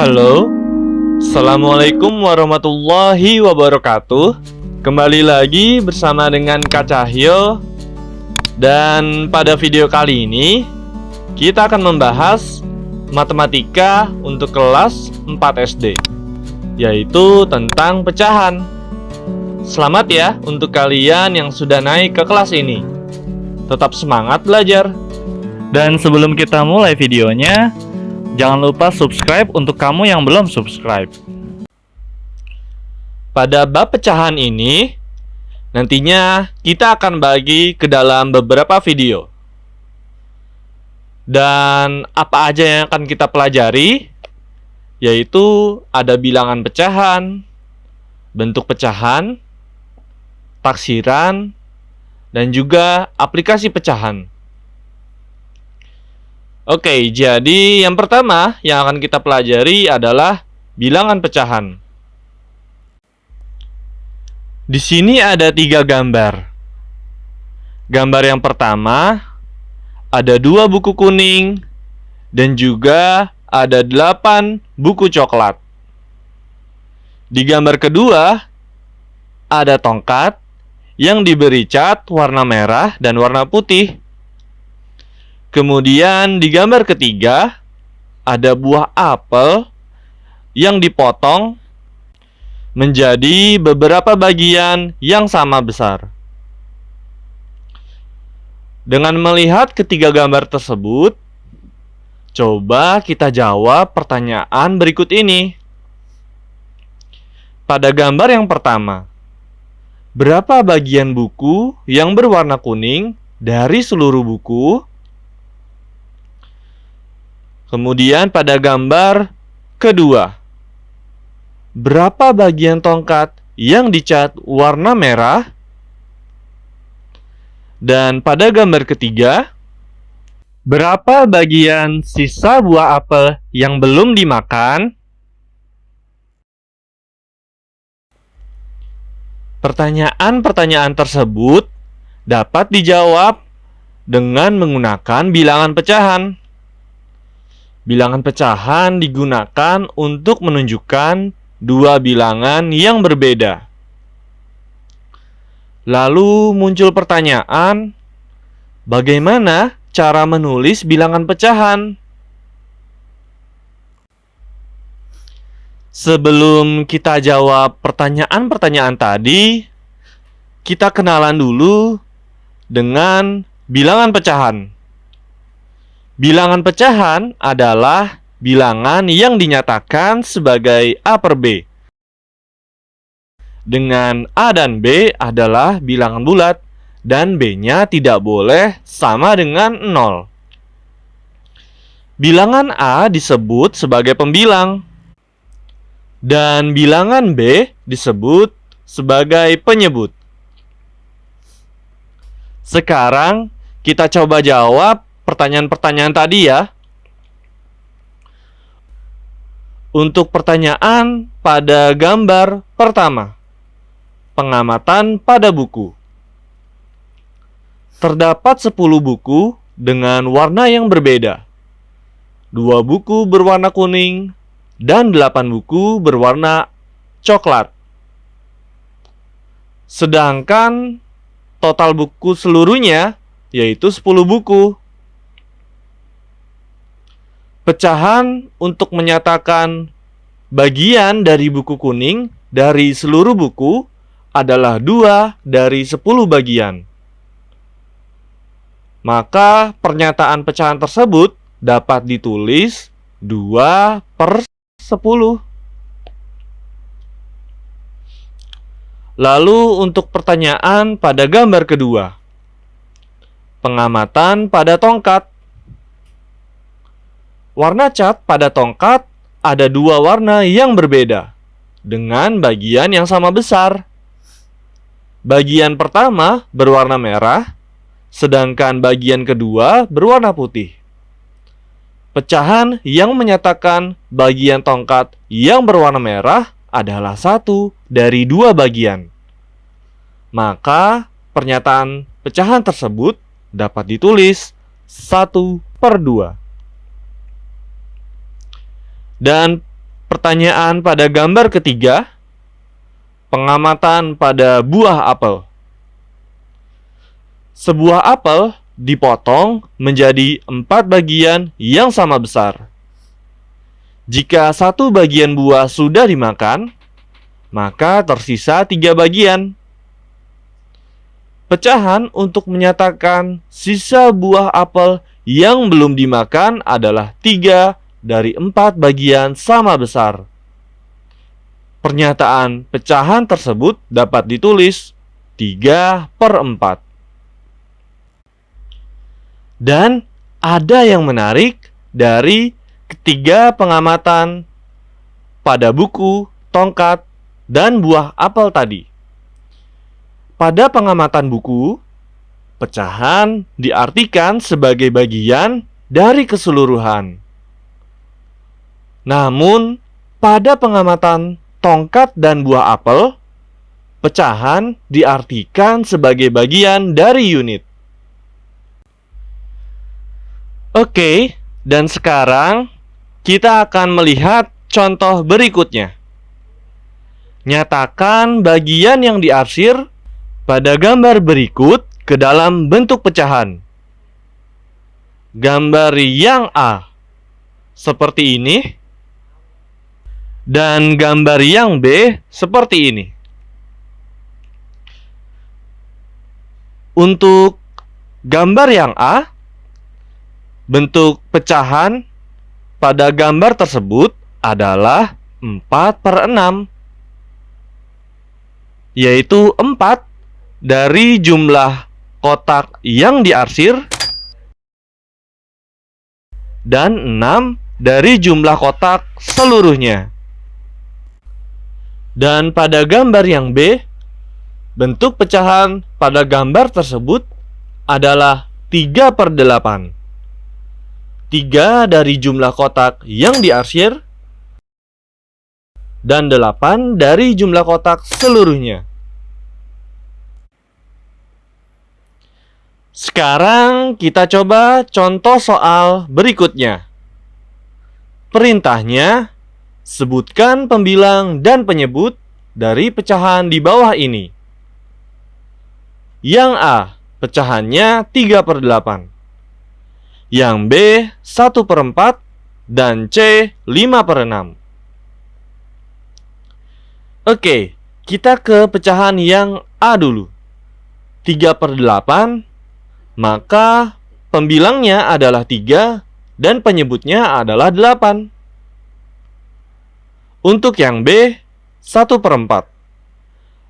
Halo, Assalamualaikum warahmatullahi wabarakatuh. Kembali lagi bersama dengan Kak Cahyo. Dan pada video kali ini kita akan membahas matematika untuk kelas 4 SD, yaitu tentang pecahan. Selamat ya untuk kalian yang sudah naik ke kelas ini. Tetap semangat belajar. Dan sebelum kita mulai videonya, jangan lupa subscribe untuk kamu yang belum subscribe. Pada bab pecahan ini, nantinya kita akan bagi ke dalam beberapa video. Dan apa aja yang akan kita pelajari? Yaitu ada bilangan pecahan, bentuk pecahan, taksiran, dan juga aplikasi pecahan. Oke, jadi yang pertama yang akan kita pelajari adalah bilangan pecahan. Di sini ada 3 gambar. Gambar yang pertama, ada 2 buku kuning dan juga ada 8 buku coklat. Di gambar kedua, ada tongkat yang diberi cat warna merah dan warna putih. Kemudian di gambar ketiga, ada buah apel yang dipotong menjadi beberapa bagian yang sama besar. Dengan melihat ketiga gambar tersebut, coba kita jawab pertanyaan berikut ini. Pada gambar yang pertama, berapa bagian buku yang berwarna kuning dari seluruh buku? Kemudian pada gambar kedua, berapa bagian tongkat yang dicat warna merah? Dan pada gambar ketiga, berapa bagian sisa buah apel yang belum dimakan? Pertanyaan-pertanyaan tersebut dapat dijawab dengan menggunakan bilangan pecahan. Bilangan pecahan digunakan untuk menunjukkan 2 bilangan yang berbeda. Lalu muncul pertanyaan, bagaimana cara menulis bilangan pecahan? Sebelum kita jawab pertanyaan-pertanyaan tadi, kita kenalan dulu dengan bilangan pecahan. Bilangan pecahan adalah bilangan yang dinyatakan sebagai A per B. Dengan A dan B adalah bilangan bulat dan B-nya tidak boleh sama dengan 0. Bilangan A disebut sebagai pembilang dan bilangan B disebut sebagai penyebut. Sekarang kita coba jawab pertanyaan-pertanyaan tadi ya. Untuk pertanyaan pada gambar pertama, pengamatan pada buku. Terdapat 10 buku dengan warna yang berbeda. 2 buku berwarna kuning dan 8 buku berwarna coklat. Sedangkan total buku seluruhnya yaitu 10 buku. Pecahan untuk menyatakan bagian dari buku kuning dari seluruh buku adalah 2 dari 10 bagian. Maka pernyataan pecahan tersebut dapat ditulis 2 per 10. Lalu untuk pertanyaan pada gambar kedua, pengamatan pada tongkat. Warna cat pada tongkat ada 2 warna yang berbeda dengan bagian yang sama besar. Bagian pertama berwarna merah, sedangkan bagian kedua berwarna putih. Pecahan yang menyatakan bagian tongkat yang berwarna merah adalah 1 dari 2 bagian. Maka pernyataan pecahan tersebut dapat ditulis 1 per 2. Dan Pertanyaan pada gambar ketiga, pengamatan pada buah apel. Sebuah apel dipotong menjadi 4 bagian yang sama besar. Jika satu bagian buah sudah dimakan, maka tersisa 3 bagian. Pecahan untuk menyatakan sisa buah apel yang belum dimakan adalah 3 dari 4 bagian sama besar. Pernyataan pecahan tersebut dapat ditulis 3/4. Dan ada yang menarik dari ketiga pengamatan pada buku, tongkat, dan buah apel tadi. Pada pengamatan buku, pecahan diartikan sebagai bagian dari keseluruhan. Namun, pada pengamatan tongkat dan buah apel, pecahan diartikan sebagai bagian dari unit. Oke, dan sekarang kita akan melihat contoh berikutnya. Nyatakan bagian yang diarsir pada gambar berikut ke dalam bentuk pecahan. Gambar yang A seperti ini, dan gambar yang B seperti ini. Untuk gambar yang A, bentuk pecahan pada gambar tersebut adalah 4/6, yaitu 4 dari jumlah kotak yang diarsir dan 6 dari jumlah kotak seluruhnya. Dan pada gambar yang B, bentuk pecahan pada gambar tersebut adalah 3/8. 3 dari jumlah kotak yang diarsir dan 8 dari jumlah kotak seluruhnya. Sekarang kita coba contoh soal berikutnya. Perintahnya, sebutkan pembilang dan penyebut dari pecahan di bawah ini. Yang A, pecahannya 3/8. Yang B, 1/4. Dan C, 5/6. Oke, kita ke pecahan yang A dulu. 3/8, maka pembilangnya adalah 3 dan penyebutnya adalah 8. Untuk yang B, 1/4,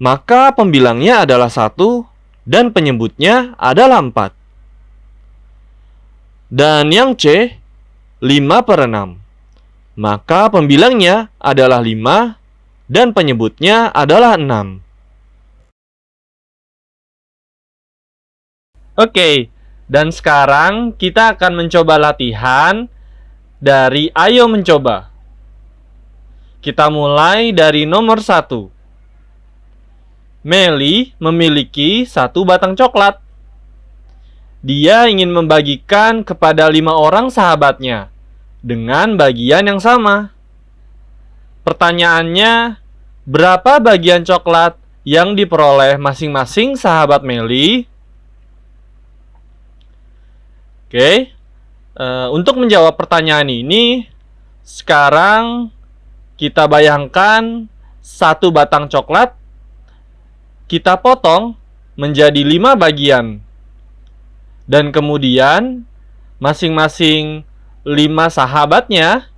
maka pembilangnya adalah 1 dan penyebutnya adalah 4. Dan yang C, 5/6, maka pembilangnya adalah 5 dan penyebutnya adalah 6. Oke, dan sekarang kita akan mencoba latihan dari Ayo Mencoba. Kita mulai dari nomor 1. Meli memiliki 1 batang coklat. Dia ingin membagikan kepada 5 orang sahabatnya dengan bagian yang sama. Pertanyaannya, berapa bagian coklat yang diperoleh masing-masing sahabat Meli? Oke, untuk menjawab pertanyaan ini, sekarang kita bayangkan 1 batang coklat kita potong menjadi 5 bagian. Dan kemudian masing-masing 5 sahabatnya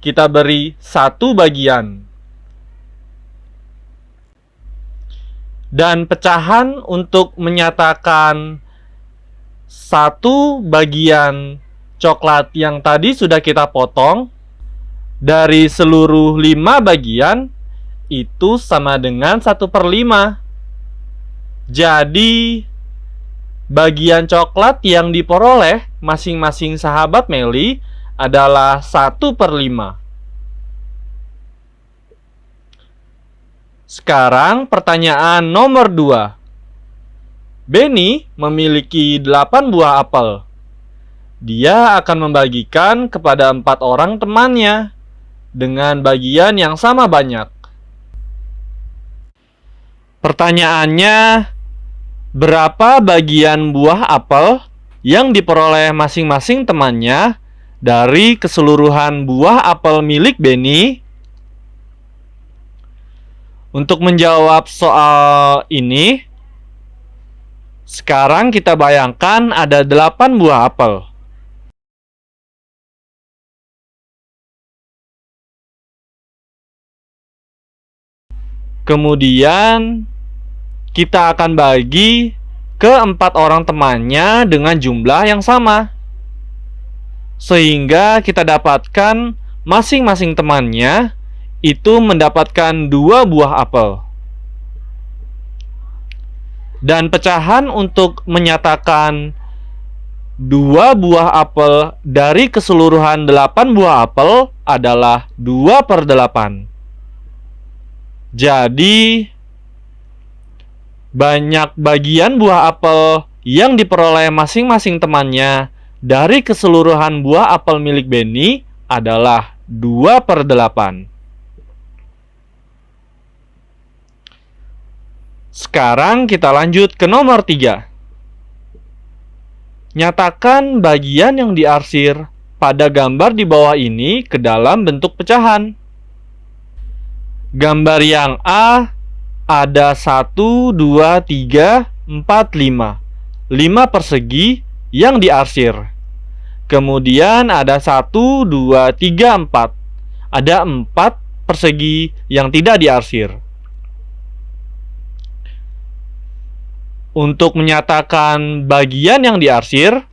kita beri 1 bagian. Dan pecahan untuk menyatakan 1 bagian coklat yang tadi sudah kita potong dari seluruh 5 bagian itu sama dengan 1/5. Jadi bagian coklat yang diperoleh masing-masing sahabat Meli adalah 1/5. Sekarang pertanyaan nomor 2. Benny memiliki 8 buah apel. Dia akan membagikan kepada 4 orang temannya dengan bagian yang sama banyak. Pertanyaannya, berapa bagian buah apel yang diperoleh masing-masing temannya dari keseluruhan buah apel milik Benny? Untuk menjawab soal ini, sekarang kita bayangkan ada 8 buah apel. Kemudian kita akan bagi ke 4 orang temannya dengan jumlah yang sama, sehingga kita dapatkan masing-masing temannya itu mendapatkan 2 buah apel. Dan pecahan untuk menyatakan 2 buah apel dari keseluruhan 8 buah apel adalah 2/8. Jadi, banyak bagian buah apel yang diperoleh masing-masing temannya dari keseluruhan buah apel milik Benny adalah 2/8. Sekarang kita lanjut ke nomor 3. Nyatakan bagian yang diarsir pada gambar di bawah ini ke dalam bentuk pecahan. Gambar yang A ada 1, 2, 3, 4, 5. 5 persegi yang diarsir. Kemudian ada 1, 2, 3, 4. Ada 4 persegi yang tidak diarsir. Untuk menyatakan bagian yang diarsir,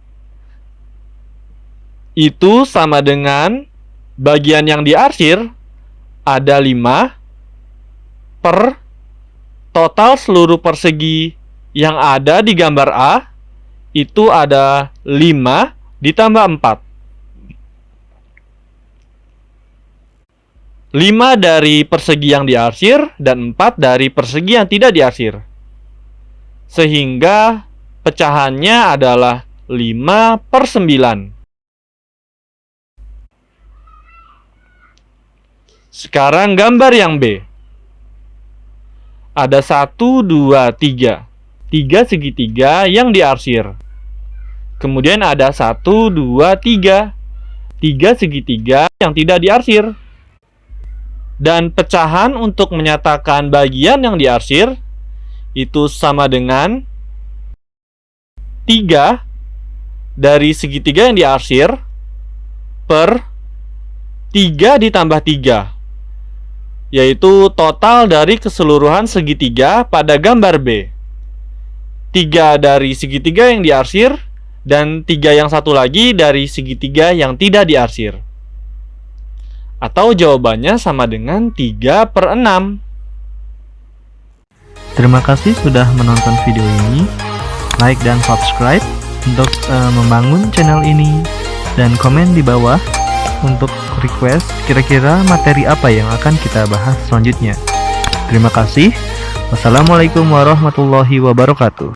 itu sama dengan bagian yang diarsir ada 5 per total seluruh persegi yang ada di gambar A, itu ada 5 ditambah 4. 5 dari persegi yang diarsir dan 4 dari persegi yang tidak diarsir. Sehingga pecahannya adalah 5/9. Sekarang gambar yang B. Ada 1, 2, 3. 3 segitiga yang diarsir. Kemudian ada 1, 2, 3. 3 segitiga yang tidak diarsir. Dan pecahan untuk menyatakan bagian yang diarsir itu sama dengan 3 dari segitiga yang diarsir per 3 ditambah 3, yaitu total dari keseluruhan segitiga pada gambar B. 3 dari segitiga yang diarsir dan 3 yang satu lagi dari segitiga yang tidak diarsir. Atau jawabannya sama dengan 3/6. Terima kasih sudah menonton video ini. Like dan subscribe untuk membangun channel ini. Dan komen di bawah untuk request kira-kira materi apa yang akan kita bahas selanjutnya. Terima kasih. Wassalamualaikum warahmatullahi wabarakatuh.